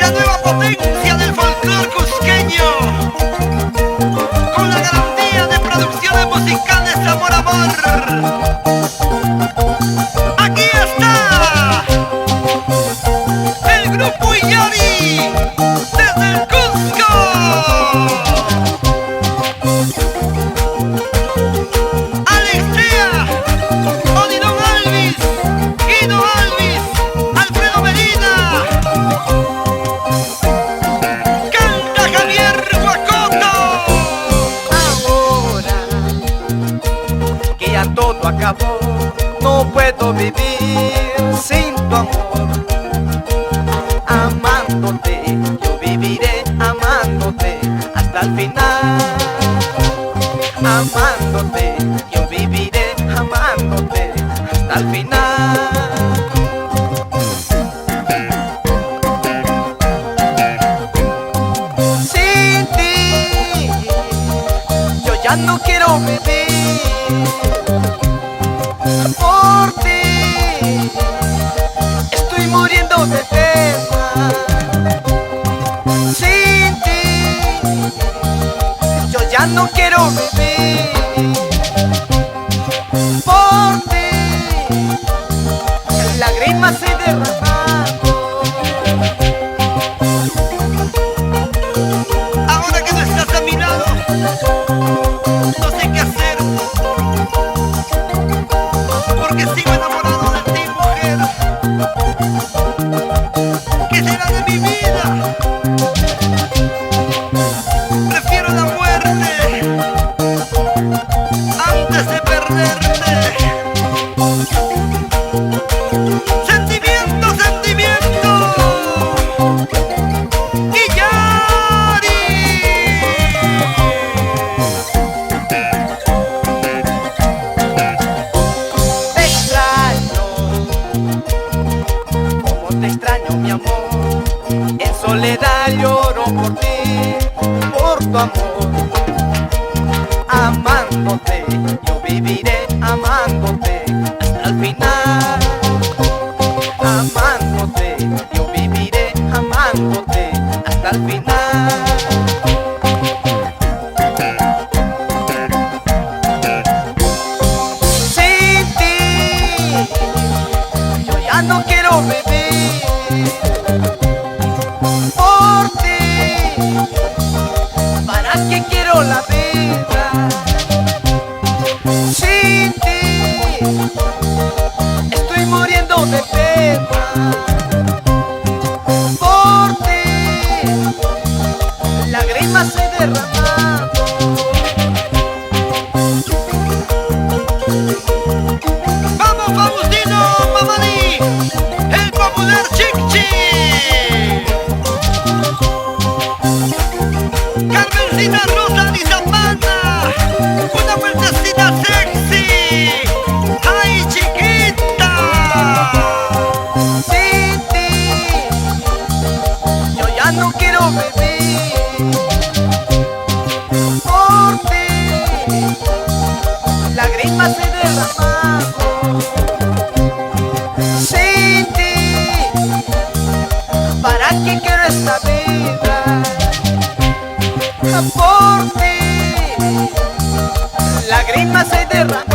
La nueva potencia del folclor cusqueño, con la garantía de producciones musicales Amor Amor. Aquí está el grupo Iyari desde el Cusco. Alex Tea, Odilon Alvis, Guido Alvis, Alfredo Medina. Canta Javier Guacoto. Ahora que ya todo acabó, no puedo vivir sin tu amor. Amándote, yo viviré amándote hasta el final. Amándote, yo viviré amándote hasta el final. Sin ti, yo ya no quiero vivir. Por ti, estoy muriendo de pena. Sin ti, yo ya no quiero vivir. Por ti, lágrimas he derramado. Ahora que no estás a mi lado, no sé qué hacer, porque sigo enamorado de ti, mujer. ¿Qué será de mi vida? Prefiero la muerte antes de perderte. Sentimiento, sentimiento. Iyari. Te extraño, como te extraño, mi amor. En soledad lloro por ti, por tu amor. Amándote, yo viviré amándote hasta el final. Amándote, yo viviré amándote hasta el final. Sin ti, yo ya no quiero vivir. Por ti, ¿para qué quiero la vida? Sin ti, estoy muriendo de pena. Por ti, lágrimas he derramado. Vamos, Faustino Mamani, el popular Chic-Chic. Carmencita Rosa Di Zapata, una vueltecita sexy. ¡Ay, chiquita! Sin ti, yo ya no quiero vivir. Por ti, lágrimas he derramado. Sin ti, ¿para qué quiero esta vida? Por ti, lágrimas he derramado.